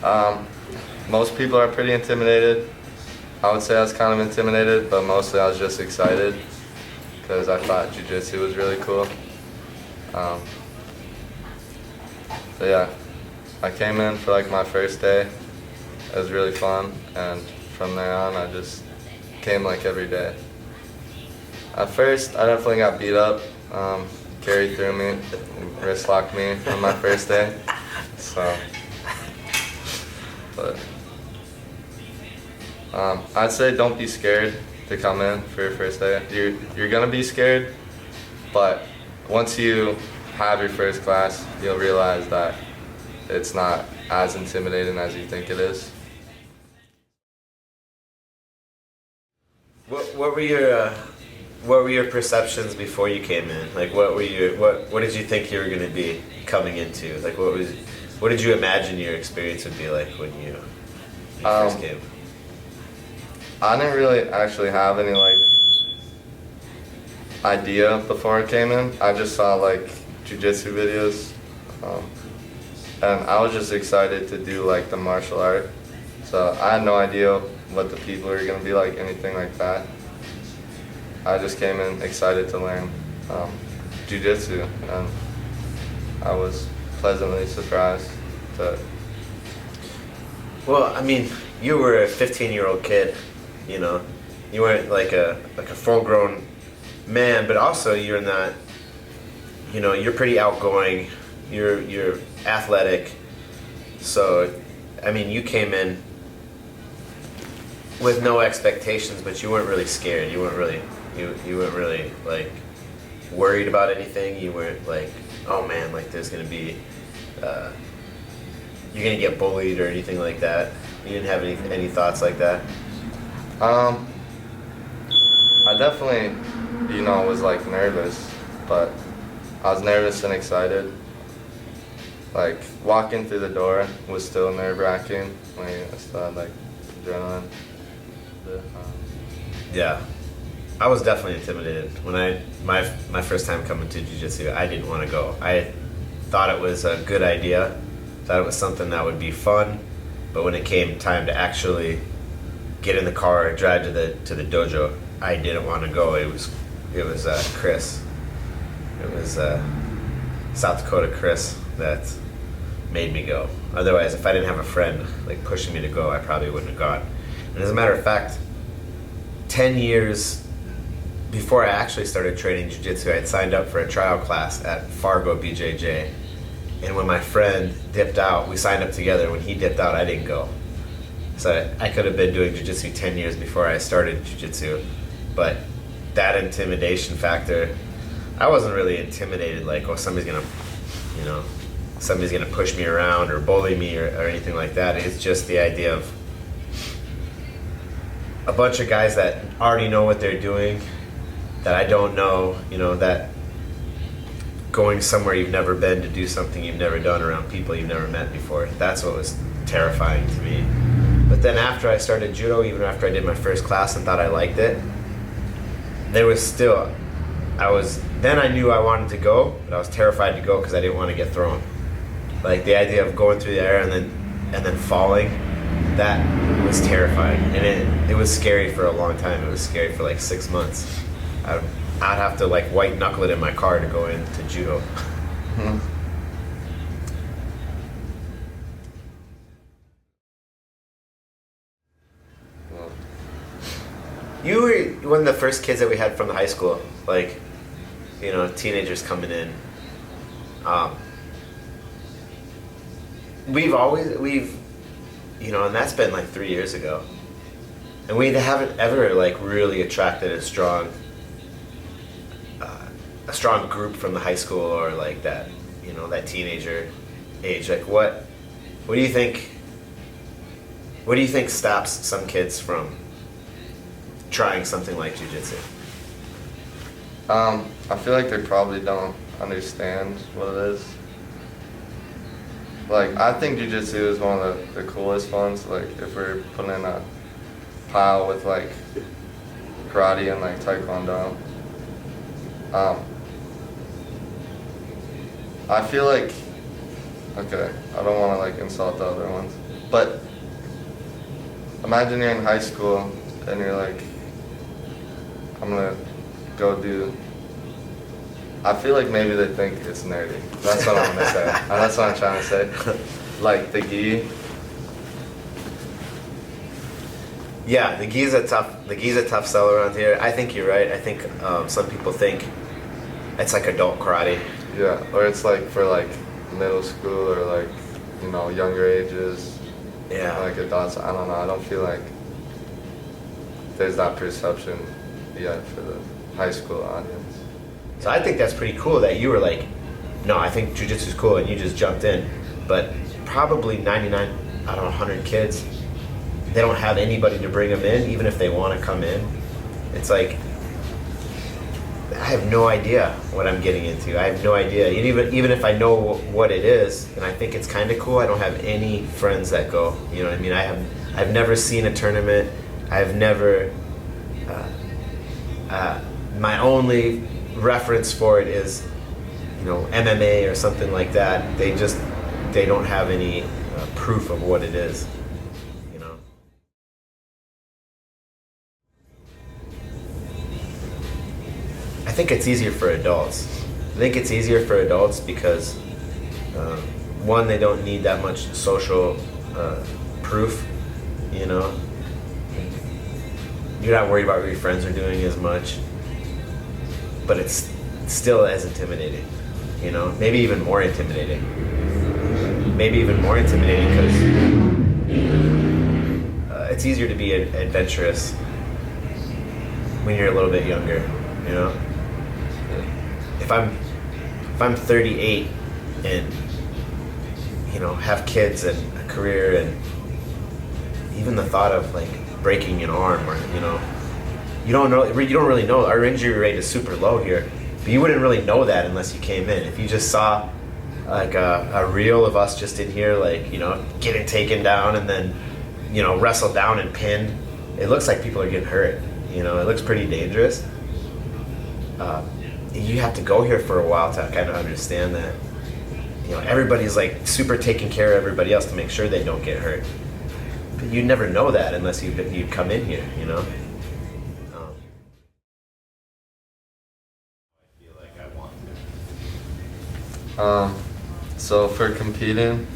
Um, Most people are pretty intimidated. I would say I was kind of intimidated, but mostly I was just excited because I thought Jiu-Jitsu was really cool. So yeah, I came in for like my first day. It was really fun, and from there on I just came like every day. At first, I definitely got beat up. Cary threw me, wrist locked me on my first day. So, but I'd say don't be scared to come in for your first day. You're gonna be scared, but once you have your first class, you'll realize that it's not as intimidating as you think it is. What were your perceptions before you came in? Like, what did you think you were going to be coming into? Like, what did you imagine your experience would be like when you first came? I didn't really actually have any like idea before I came in. I just saw like jiu-jitsu videos, and I was just excited to do like the martial art. So I had no idea what the people were gonna be like, anything like that. I just came in excited to learn jiu-jitsu, and I was pleasantly surprised that. Well, I mean, you were a 15-year-old kid, you know. You weren't like a full-grown man, but also you're not, you know, you're pretty outgoing. You're athletic. So, I mean, you came in with no expectations, but you weren't really scared. You weren't really like worried about anything. You weren't like, oh man, like there's gonna be you're gonna get bullied or anything like that. You didn't have any thoughts like that? I definitely, was like nervous, but I was nervous and excited. Like walking through the door was still nerve-wracking. I still had like adrenaline. Yeah, I was definitely intimidated when my first time coming to jiu-jitsu. I didn't want to go. I thought it was a good idea, thought it was something that would be fun, but when it came time to actually get in the car and drive to the dojo, I didn't want to go. It was Chris. It was South Dakota Chris that made me go. Otherwise, if I didn't have a friend like pushing me to go, I probably wouldn't have gone. And as a matter of fact, 10 years before I actually started training jiu-jitsu, I had signed up for a trial class at Fargo BJJ. And when my friend dipped out, we signed up together. When he dipped out, I didn't go. So I could have been doing jiu-jitsu 10 years before I started jiu-jitsu. But that intimidation factor, I wasn't really intimidated like, oh, somebody's gonna push me around or bully me or anything like that. It's just the idea of a bunch of guys that already know what they're doing, that I don't know, that going somewhere you've never been to do something you've never done around people you've never met before. That's what was terrifying to me. But then after I started judo, even after I did my first class and thought I liked it, there was still, then I knew I wanted to go, but I was terrified to go because I didn't want to get thrown. Like the idea of going through the air and then falling, that was terrifying, and it was scary for a long time. It was scary for like 6 months. I'd have to like white knuckle it in my car to go into judo. Mm-hmm. You were one of the first kids that we had from the high school, like, teenagers coming in. And that's been like 3 years ago. And we haven't ever like really attracted a strong group from the high school or like that, that teenager age. Like what do you think stops some kids from trying something like jiu-jitsu? I feel like they probably don't understand what it is. Like, I think jiu-jitsu is one of the coolest ones. Like, if we're putting in a pile with like karate and like taekwondo, I feel like, okay, I don't want to like insult the other ones, But imagine you're in high school and you're like, I'm gonna go do. I feel like maybe they think it's nerdy. That's what I'm gonna say. And that's what I'm trying to say. Like the gi. Yeah, the gi's a tough sell around here. I think you're right. I think some people think it's like adult karate. Yeah, or it's like for like middle school or like, you know, younger ages. Yeah. Like adults. I don't know. I don't feel like there's that perception yet for the high school audience. So I think that's pretty cool that you were like, no, I think jiu-jitsu's cool, and you just jumped in. But probably 99 out of 100 kids, they don't have anybody to bring them in, even if they want to come in. It's like, I have no idea what I'm getting into. I have no idea. And even if I know what it is, and I think it's kind of cool, I don't have any friends that go. You know what I mean? I've never seen a tournament. I've never. My only reference for it is, you know, MMA or something like that. They don't have any proof of what it is. You know. I think it's easier for adults. I think it's easier for adults because, one, they don't need that much social proof, you know. You're not worried about what your friends are doing as much, but it's still as intimidating, you know. Maybe even more intimidating. Maybe even more intimidating because it's easier to be adventurous when you're a little bit younger, you know. If I'm 38 and, you know, have kids and a career, and even the thought of like breaking an arm, or, you know, you don't really know. Our injury rate is super low here, but you wouldn't really know that unless you came in. If you just saw like a reel of us just in here, like, you know, getting taken down and then, you know, wrestled down and pinned, it looks like people are getting hurt. You know, it looks pretty dangerous. You have to go here for a while to kind of understand that, you know, everybody's like super taking care of everybody else to make sure they don't get hurt. But you never know that unless you come in here, you know. I feel like I want to. So for competing,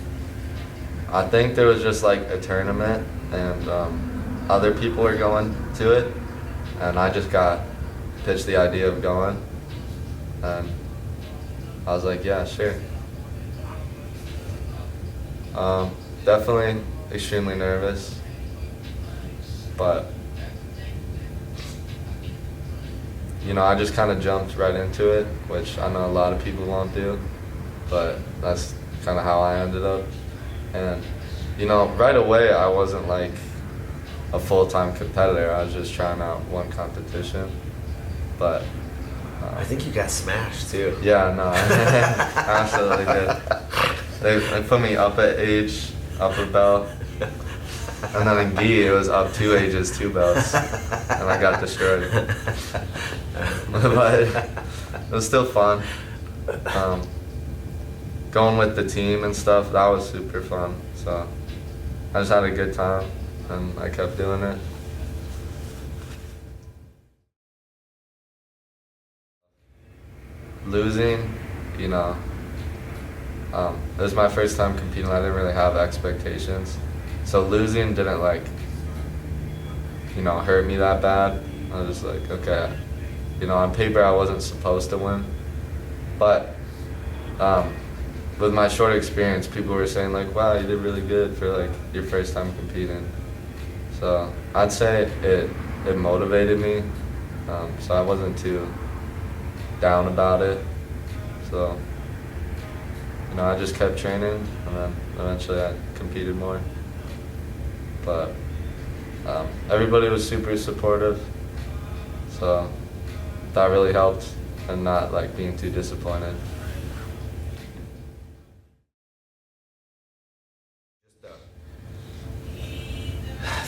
I think there was just like a tournament and other people were going to it, and I just got pitched the idea of going, and I was like, yeah, sure. Definitely extremely nervous, but you know, I just kind of jumped right into it, which I know a lot of people won't do, but that's kind of how I ended up. And you know, right away I wasn't like a full-time competitor. I was just trying out one competition, but I think you got smashed too. yeah, no, absolutely did. They put me up at age, upper belt, and then in gi it was up 2 ages, 2 belts, and I got destroyed. But it was still fun. Going with the team and stuff, that was super fun. So I just had a good time, and I kept doing it. Losing, you know, it was my first time competing. I didn't really have expectations, so losing didn't like, you know, hurt me that bad. I was just like, okay, you know, on paper I wasn't supposed to win, but with my short experience, people were saying like, wow, you did really good for like your first time competing. So I'd say it motivated me, so I wasn't too down about it. So, you know, I just kept training, and then eventually I competed more. But everybody was super supportive, so that really helped, and not like being too disappointed.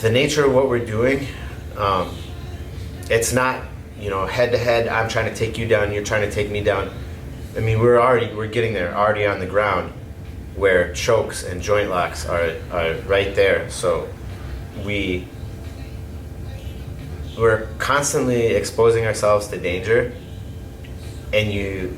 The nature of what we're doing, it's not, you know, head to head, I'm trying to take you down, you're trying to take me down. I mean, we're getting there, already on the ground. where chokes and joint locks are right there. So we're constantly exposing ourselves to danger, and you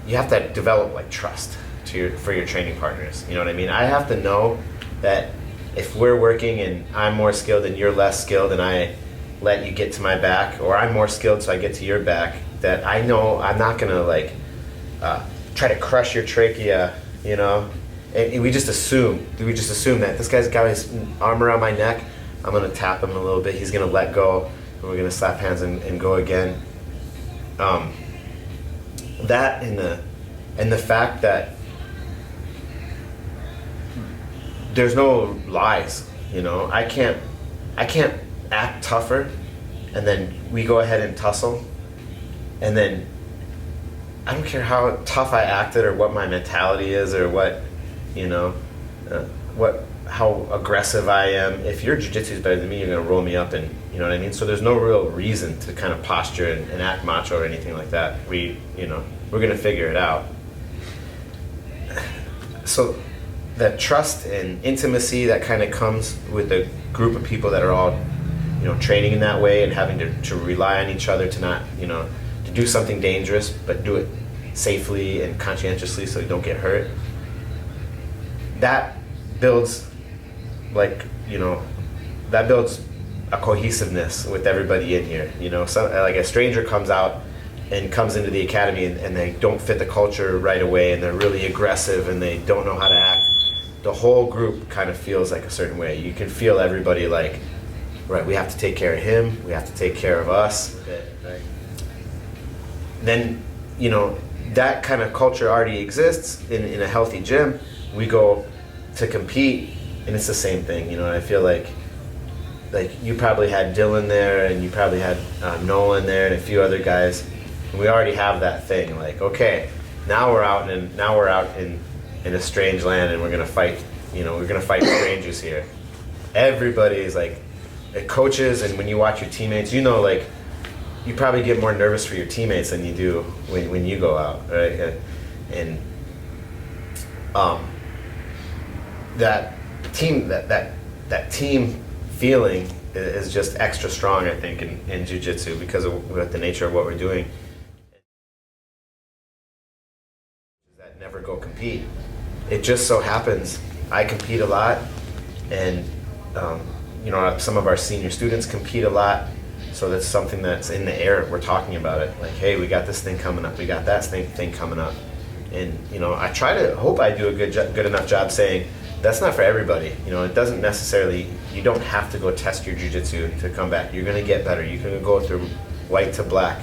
have to develop like trust for your training partners. You know what I mean? I have to know that if we're working and I'm more skilled and you're less skilled, and I let you get to my back, or I'm more skilled so I get to your back, that I know I'm not gonna like try to crush your trachea, you know. And we just assume that this guy's got his arm around my neck, I'm gonna tap him a little bit, he's gonna let go, and we're gonna slap hands and go again. That and the fact that there's no lies, you know. I can't act tougher and then we go ahead and tussle, and then I don't care how tough I acted or what my mentality is or what, you know, how aggressive I am. If your jiu-jitsu is better than me, you're gonna roll me up, and you know what I mean. So there's no real reason to kind of posture and act macho or anything like that. We're gonna figure it out. So that trust and intimacy that kind of comes with a group of people that are all, you know, training in that way and having to rely on each other to not, you know, to do something dangerous, but do it safely and conscientiously so you don't get hurt. That builds, like, you know, that builds a cohesiveness with everybody in here. You know, so like a stranger comes out and comes into the academy and they don't fit the culture right away, and they're really aggressive and they don't know how to act. The whole group kind of feels like a certain way. You can feel everybody like, right, we have to take care of him, we have to take care of us. Right? Then, you know, that kind of culture already exists in a healthy gym. We go to compete and it's the same thing, you know. And I feel like you probably had Dylan there, and you probably had Nolan there, and a few other guys, and we already have that thing. Like, okay, now we're out in a strange land, and we're gonna fight. You know, we're gonna fight strangers here. Everybody is like, coaches, and when you watch your teammates, you know, like, you probably get more nervous for your teammates than you do when you go out, right? And that team feeling is just extra strong, I think, in jiu-jitsu because of the nature of what we're doing. That never go compete. It just so happens I compete a lot, and you know, some of our senior students compete a lot. So that's something that's in the air. We're talking about it. Like, hey, we got this thing coming up. We got that thing coming up. And you know, I hope I do a good enough job saying that's not for everybody. You know, it doesn't necessarily. You don't have to go test your jiu-jitsu to come back. You're gonna get better. You can go through white to black,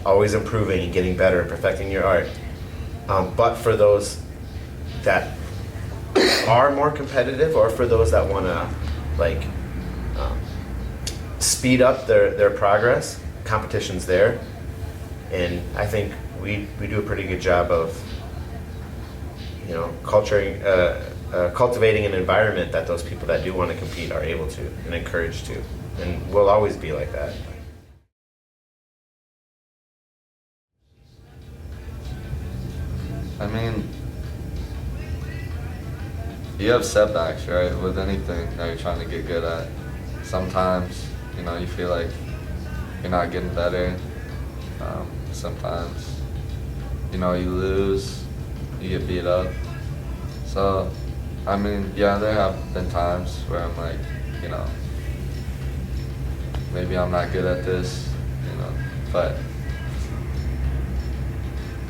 always improving and getting better and perfecting your art. But for those that are more competitive, or for those that want to like speed up their progress, competition's there, and I think we do a pretty good job of, you know, cultivating an environment that those people that do want to compete are able to and encouraged to, and we'll always be like that. I mean, you have setbacks, right, with anything that you're trying to get good at. Sometimes, you know, you feel like you're not getting better. Sometimes, you know, you lose, you get beat up. So, I mean, yeah, there have been times where I'm like, you know, maybe I'm not good at this, you know, but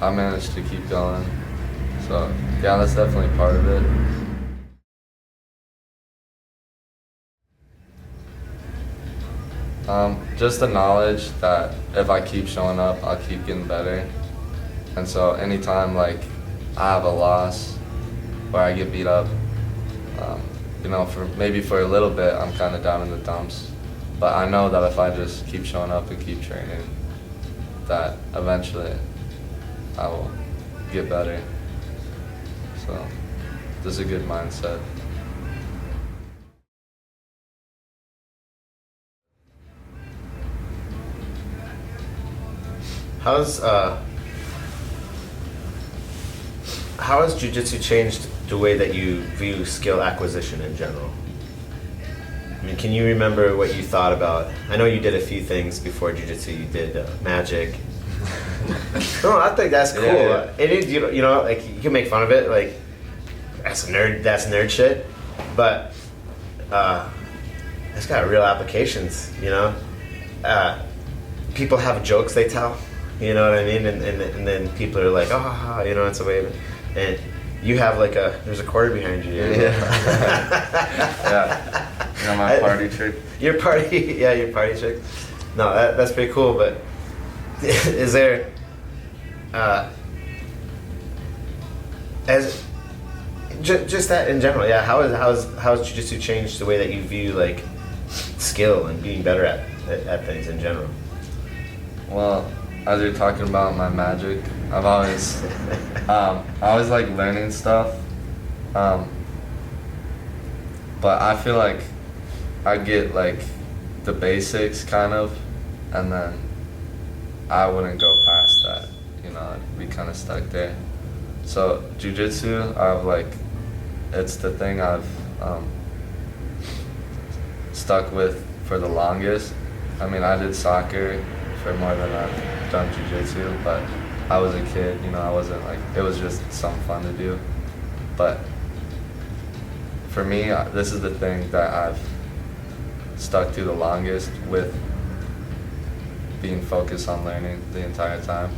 I managed to keep going. So, yeah, that's definitely part of it. Just the knowledge that if I keep showing up, I'll keep getting better. And so anytime like I have a loss or I get beat up, you know, for a little bit, I'm kind of down in the dumps. But I know that if I just keep showing up and keep training, that eventually I will get better. So this is a good mindset. how has jiu-jitsu changed the way that you view skill acquisition in general? I mean, can you remember what you thought about? I know you did a few things before jiu-jitsu. You did magic. No, I think that's cool. Yeah. It is, you know, like you can make fun of it, like that's nerd shit. But it's got real applications, you know. People have jokes they tell, you know what I mean, and then people are like, oh, you know, it's a way, and you have like there's a quarter behind you. Yeah. Yeah. You know, my party trick. Your party trick. No, that's pretty cool. But is there, as just that in general? Yeah. How has jiu-jitsu changed the way that you view like skill and being better at things in general? Well, as you're talking about my magic, I've always, I always like learning stuff, but I feel like I get like the basics kind of, and then I wouldn't go past that, you know, I'd be kind of stuck there. So jiu-jitsu, it's the thing I've stuck with for the longest. I mean, I did soccer for more than I've done jiu-jitsu, but I was a kid, you know, I wasn't like, it was just some fun to do. But for me, this is the thing that I've stuck to the longest with being focused on learning the entire time.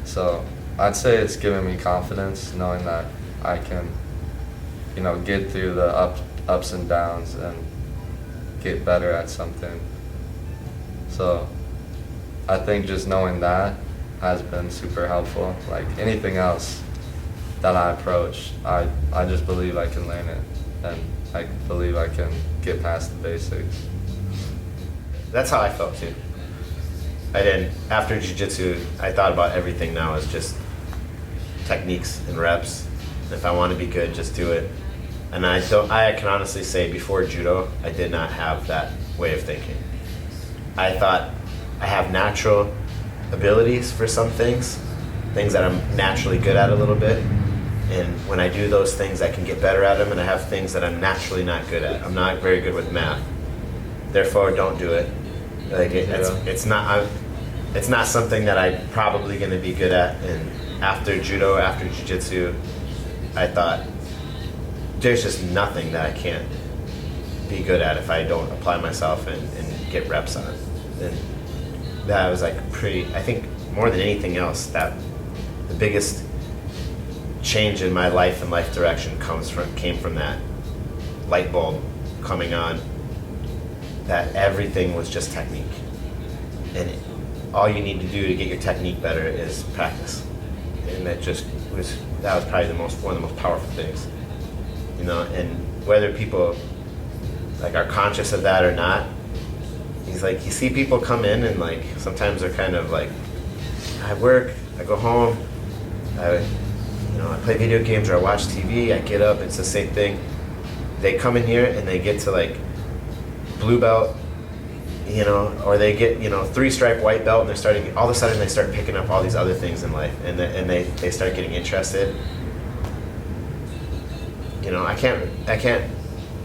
So I'd say it's given me confidence knowing that I can, you know, get through the ups and downs and get better at something. So I think just knowing that has been super helpful. Like anything else that I approach, I just believe I can learn it, and I believe I can get past the basics. That's how I felt too. After jiu-jitsu, I thought about everything now as just techniques and reps. If I want to be good, just do it. And I can honestly say before judo, I did not have that way of thinking. I thought I have natural abilities for some things that I'm naturally good at a little bit. And when I do those things, I can get better at them, and I have things that I'm naturally not good at. I'm not very good with math. Therefore, don't do it. Like it's not something that I'm probably going to be good at. And after judo, after jiu-jitsu, I thought there's just nothing that I can't be good at if I don't apply myself and get reps on it. And that was like I think more than anything else, that the biggest change in my life and life direction came from that light bulb coming on, that everything was just technique. And all you need to do to get your technique better is practice. And that was probably one of the most powerful things. You know, and whether people like are conscious of that or not, he's like, you see people come in and like sometimes they're kind of like, I work, I go home, I play video games or I watch TV, I get up, it's the same thing. They come in here and they get to like blue belt, you know, or they get, you know, 3-stripe white belt, and all of a sudden they start picking up all these other things in life, and they start getting interested. You know, I can't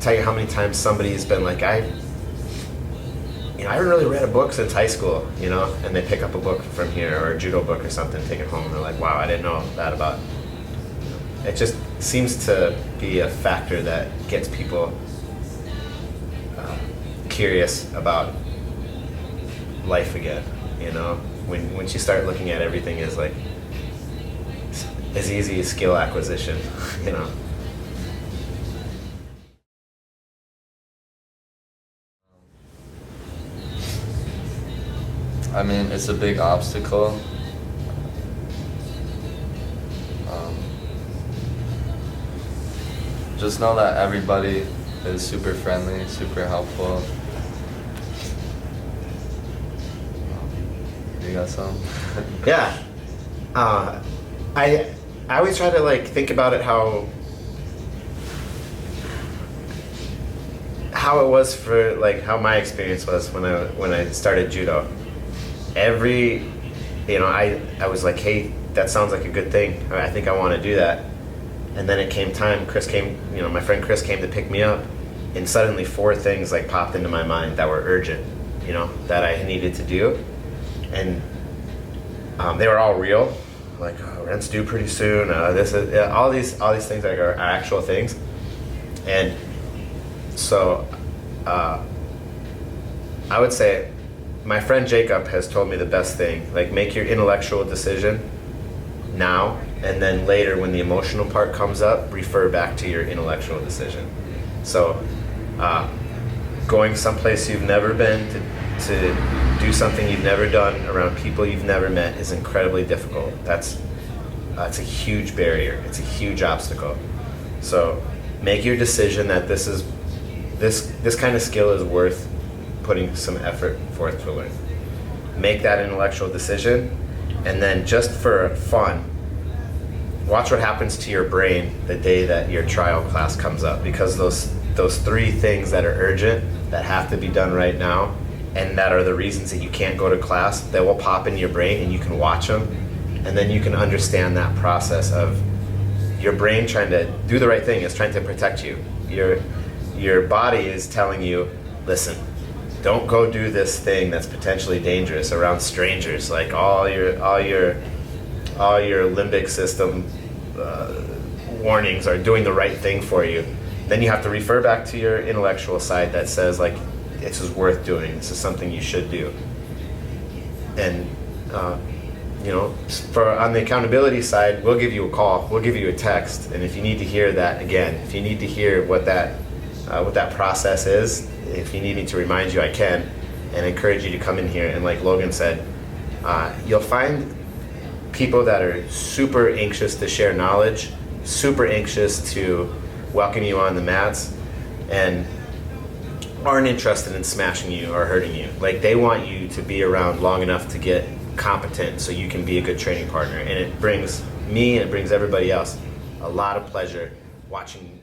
tell you how many times somebody's been like, I haven't really read a book since high school, you know, and they pick up a book from here or a judo book or something, take it home, and they're like, wow, I didn't know that about. It just seems to be a factor that gets people curious about life again, you know, when you start looking at everything as like as easy as skill acquisition, you know. I mean, it's a big obstacle. Just know that everybody is super friendly, super helpful. You got some? Yeah. I always try to like think about it how it was for like how my experience was when I started judo. I was like, hey, that sounds like a good thing. I think I want to do that. And then it came time, Chris came, my friend Chris came to pick me up, and suddenly 4 things like popped into my mind that were urgent, that I needed to do. And they were all real, like rent's due pretty soon, all these things are actual things. And so I would say my friend Jacob has told me the best thing, like make your intellectual decision now, and then later when the emotional part comes up, refer back to your intellectual decision. So going someplace you've never been to do something you've never done around people you've never met is incredibly difficult. It's a huge barrier. It's a huge obstacle. So make your decision that this kind of skill is worth putting some effort forth to learn. Make that intellectual decision, and then just for fun, watch what happens to your brain the day that your trial class comes up, because those 3 things that are urgent, that have to be done right now, and that are the reasons that you can't go to class, that will pop in your brain, and you can watch them, and then you can understand that process of your brain trying to do the right thing, is trying to protect you. Your body is telling you, listen, don't go do this thing that's potentially dangerous around strangers. Like all your limbic system warnings are doing the right thing for you. Then you have to refer back to your intellectual side that says, like, this is worth doing. This is something you should do. And on the accountability side, we'll give you a call, we'll give you a text, and if you need to hear that again, if you need to hear what that process is, if you need me to remind you, I can, and encourage you to come in here. And like Logan said, you'll find people that are super anxious to share knowledge, super anxious to welcome you on the mats, and aren't interested in smashing you or hurting you. Like, they want you to be around long enough to get competent so you can be a good training partner. And it brings me, and it brings everybody else a lot of pleasure watching